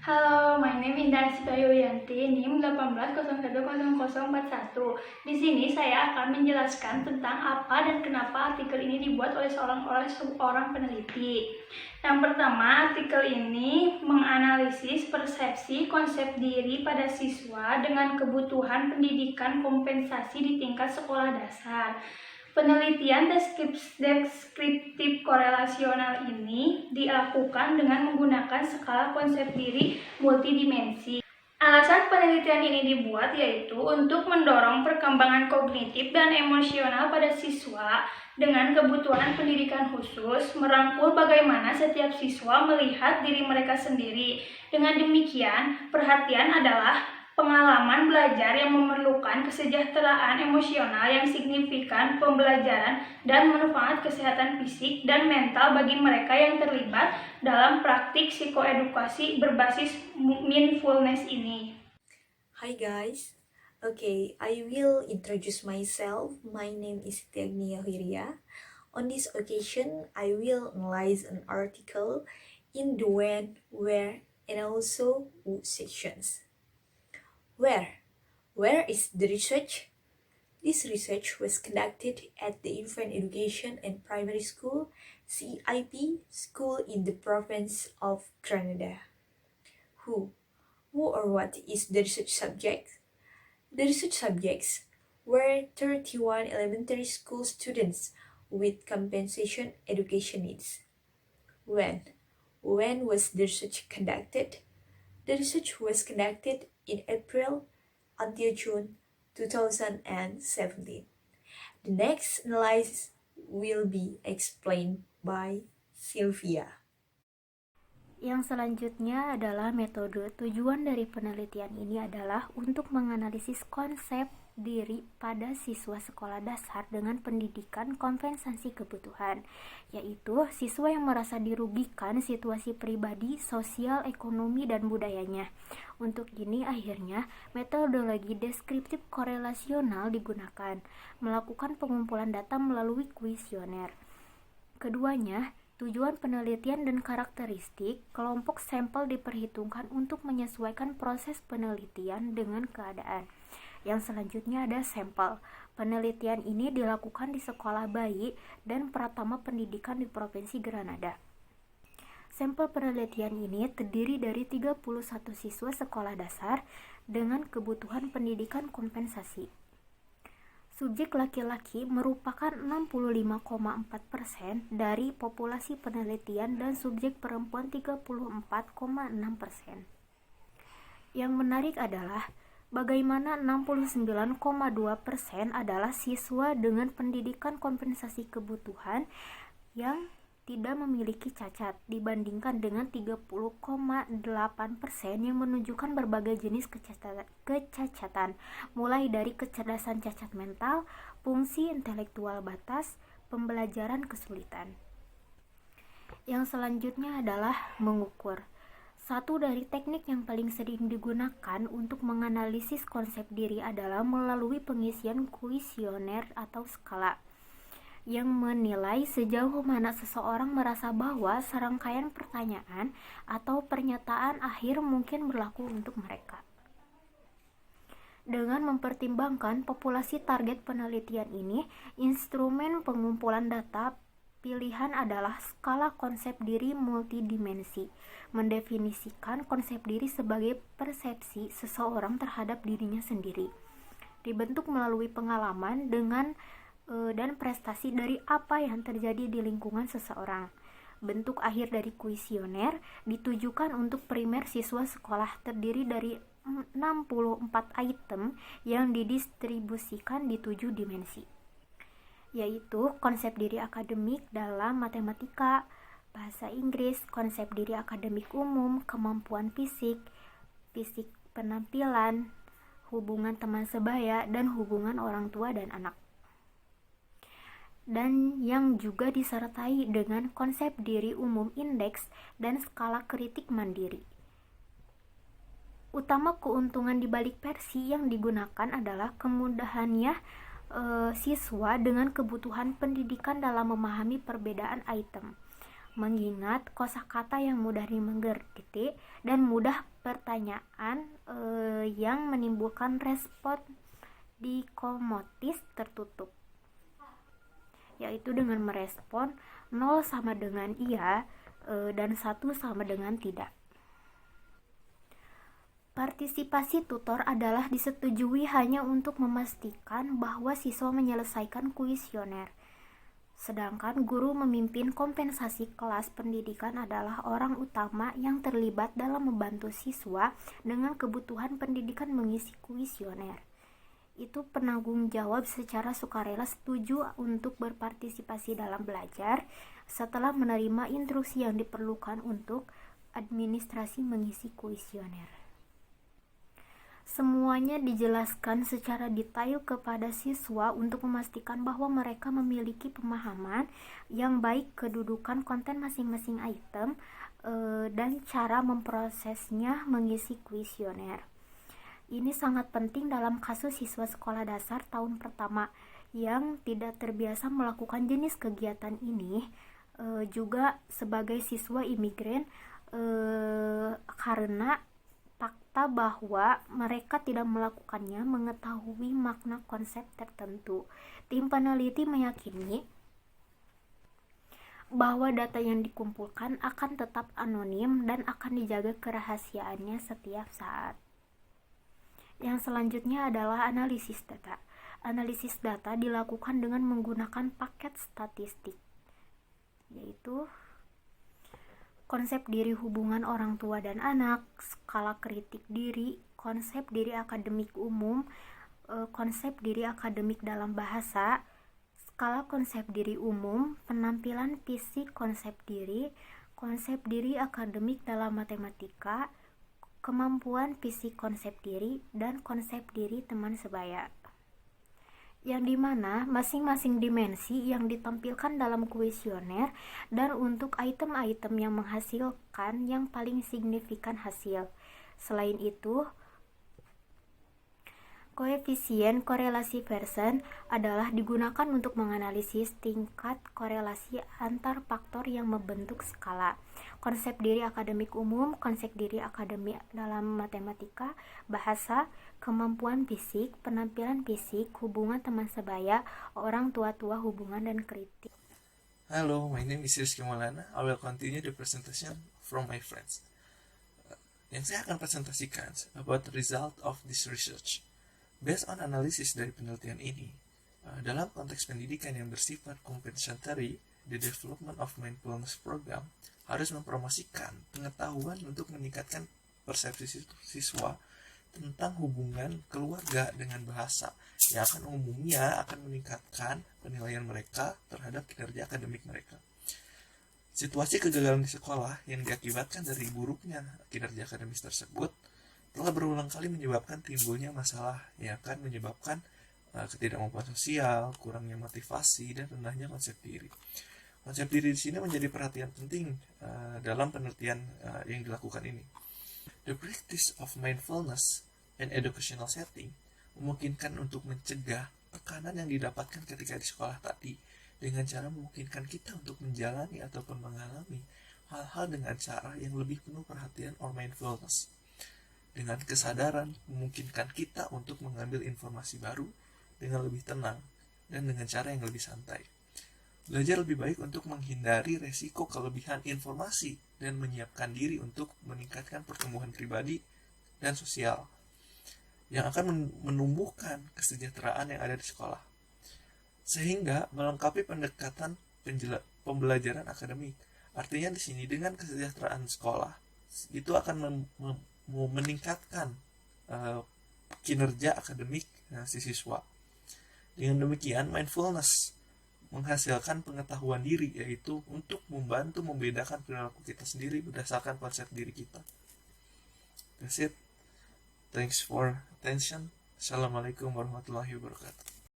Halo, my name is Indah Yuyanti, NIM 18010041. Di sini saya akan menjelaskan tentang apa dan kenapa artikel ini dibuat oleh seorang peneliti. Yang pertama, artikel ini menganalisis persepsi konsep diri pada siswa dengan kebutuhan pendidikan kompensasi di tingkat sekolah dasar. Penelitian deskriptif korelasional ini dilakukan dengan menggunakan skala konsep diri multidimensi. Alasan penelitian ini dibuat yaitu untuk mendorong perkembangan kognitif dan emosional pada siswa dengan kebutuhan pendidikan khusus, merangkul bagaimana setiap siswa melihat diri mereka sendiri. Dengan demikian, perhatian adalah pengalaman belajar yang memerlukan kesejahteraan emosional yang signifikan, pembelajaran, dan manfaat kesehatan fisik dan mental bagi mereka yang terlibat dalam praktik psikoedukasi berbasis mindfulness ini. Hi guys, okay, I will introduce myself. My name is Tiagnia Hiria. On this occasion, I will analyze an article in the when, where, and also who sections. Where is the research? This research was conducted at the Infant Education and Primary School, CIP, school in the province of Granada. Who or what is the research subject? The research subjects were 31 elementary school students with compensation education needs. When was the research conducted? The research was conducted in April until June 2017. The next analysis will be explained by Sylvia. Yang selanjutnya adalah metode. Tujuan dari penelitian ini adalah untuk menganalisis konsep diri pada siswa sekolah dasar dengan pendidikan kompensasi kebutuhan, yaitu siswa yang merasa dirugikan situasi pribadi, sosial, ekonomi, dan budayanya. Untuk ini akhirnya metodologi deskriptif korelasional digunakan, melakukan pengumpulan data melalui kuesioner. Keduanya, tujuan penelitian dan karakteristik kelompok sampel diperhitungkan untuk menyesuaikan proses penelitian dengan keadaan. Yang selanjutnya ada sampel. Penelitian ini dilakukan di sekolah bayi dan pratama pendidikan di Provinsi Granada. Sampel penelitian ini terdiri dari 31 siswa sekolah dasar dengan kebutuhan pendidikan kompensasi. Subjek laki-laki merupakan 65,4% dari populasi penelitian dan subjek perempuan 34,6%. Yang menarik adalah bagaimana 69,2% adalah siswa dengan pendidikan kompensasi kebutuhan yang tidak memiliki cacat dibandingkan dengan 30,8% yang menunjukkan berbagai jenis kecacatan, mulai dari kecerdasan cacat mental, fungsi intelektual batas, pembelajaran kesulitan. Yang selanjutnya adalah mengukur. Satu dari teknik yang paling sering digunakan untuk menganalisis konsep diri adalah melalui pengisian kuesioner atau skala yang menilai sejauh mana seseorang merasa bahwa serangkaian pertanyaan atau pernyataan akhir mungkin berlaku untuk mereka. Dengan mempertimbangkan populasi target penelitian ini, instrumen pengumpulan data pilihan adalah skala konsep diri multidimensi, mendefinisikan konsep diri sebagai persepsi seseorang terhadap dirinya sendiri, dibentuk melalui pengalaman dan prestasi dari apa yang terjadi di lingkungan seseorang. Bentuk akhir dari kuesioner ditujukan untuk primer siswa sekolah, terdiri dari 64 item yang didistribusikan di 7 dimensi, yaitu konsep diri akademik dalam matematika, bahasa Inggris, konsep diri akademik umum, kemampuan fisik penampilan, hubungan teman sebaya, dan hubungan orang tua dan anak. Dan yang juga disertai dengan konsep diri umum indeks dan skala kritik mandiri. Utama keuntungan di balik versi yang digunakan adalah kemudahannya siswa dengan kebutuhan pendidikan dalam memahami perbedaan item, mengingat kosakata yang mudah dimengerti dan mudah pertanyaan yang menimbulkan respon dikomotis tertutup, yaitu dengan merespon 0 sama dengan iya dan 1 sama dengan tidak. Partisipasi tutor adalah disetujui hanya untuk memastikan bahwa siswa menyelesaikan kuesioner. Sedangkan guru memimpin kompensasi kelas pendidikan adalah orang utama yang terlibat dalam membantu siswa dengan kebutuhan pendidikan mengisi kuesioner. Itu penanggung jawab secara sukarela setuju untuk berpartisipasi dalam belajar setelah menerima instruksi yang diperlukan untuk administrasi mengisi kuesioner. Semuanya dijelaskan secara detail kepada siswa untuk memastikan bahwa mereka memiliki pemahaman yang baik kedudukan konten masing-masing item dan cara memprosesnya mengisi kuesioner. Ini sangat penting dalam kasus siswa sekolah dasar tahun pertama yang tidak terbiasa melakukan jenis kegiatan ini, juga sebagai siswa imigran karena fakta bahwa mereka tidak melakukannya mengetahui makna konsep tertentu. Tim peneliti meyakini bahwa data yang dikumpulkan akan tetap anonim dan akan dijaga kerahasiaannya setiap saat. Yang selanjutnya adalah analisis data. Analisis data dilakukan dengan menggunakan paket statistik, yaitu konsep diri hubungan orang tua dan anak, skala kritik diri, konsep diri akademik umum, konsep diri akademik dalam bahasa, skala konsep diri umum, penampilan fisik konsep diri akademik dalam matematika, kemampuan fisik konsep diri, dan konsep diri teman sebaya. Yang dimana masing-masing dimensi yang ditampilkan dalam kuesioner dan untuk item-item yang menghasilkan yang paling signifikan hasil. Selain itu, koefisien korelasi Pearson adalah digunakan untuk menganalisis tingkat korelasi antar faktor yang membentuk skala. Konsep diri akademik umum, konsep diri akademik dalam matematika, bahasa, kemampuan fisik, penampilan fisik, hubungan teman sebaya, orang tua-tua, hubungan dan kritik. Hello, my name is Rizky Maulana. I will continue the presentation from my friends. Yang saya akan presentasikan about the result of this research. Based on analysis dari penelitian ini, dalam konteks pendidikan yang bersifat compensatory, the development of mindfulness program harus mempromosikan pengetahuan untuk meningkatkan persepsi siswa tentang hubungan keluarga dengan bahasa yang akan umumnya akan meningkatkan penilaian mereka terhadap kinerja akademik mereka. Situasi kegagalan di sekolah yang diakibatkan dari buruknya kinerja akademis tersebut telah berulang kali menyebabkan timbulnya masalah yang akan menyebabkan ketidakmampuan sosial, kurangnya motivasi, dan rendahnya konsep diri. Konsep diri di sini menjadi perhatian penting dalam penelitian yang dilakukan ini. The practice of mindfulness and educational setting memungkinkan untuk mencegah tekanan yang didapatkan ketika di sekolah tadi dengan cara memungkinkan kita untuk menjalani ataupun mengalami hal-hal dengan cara yang lebih penuh perhatian or mindfulness. Dengan kesadaran memungkinkan kita untuk mengambil informasi baru dengan lebih tenang dan dengan cara yang lebih santai. Belajar lebih baik untuk menghindari resiko kelebihan informasi dan menyiapkan diri untuk meningkatkan pertumbuhan pribadi dan sosial yang akan menumbuhkan kesejahteraan yang ada di sekolah. Sehingga melengkapi pendekatan pembelajaran akademik. Artinya di sini dengan kesejahteraan sekolah itu akan meningkatkan kinerja akademik si siswa. Dengan demikian, mindfulness menghasilkan pengetahuan diri, yaitu untuk membantu membedakan perilaku kita sendiri berdasarkan konsep diri kita. That's it. Thanks for attention. Assalamualaikum warahmatullahi wabarakatuh.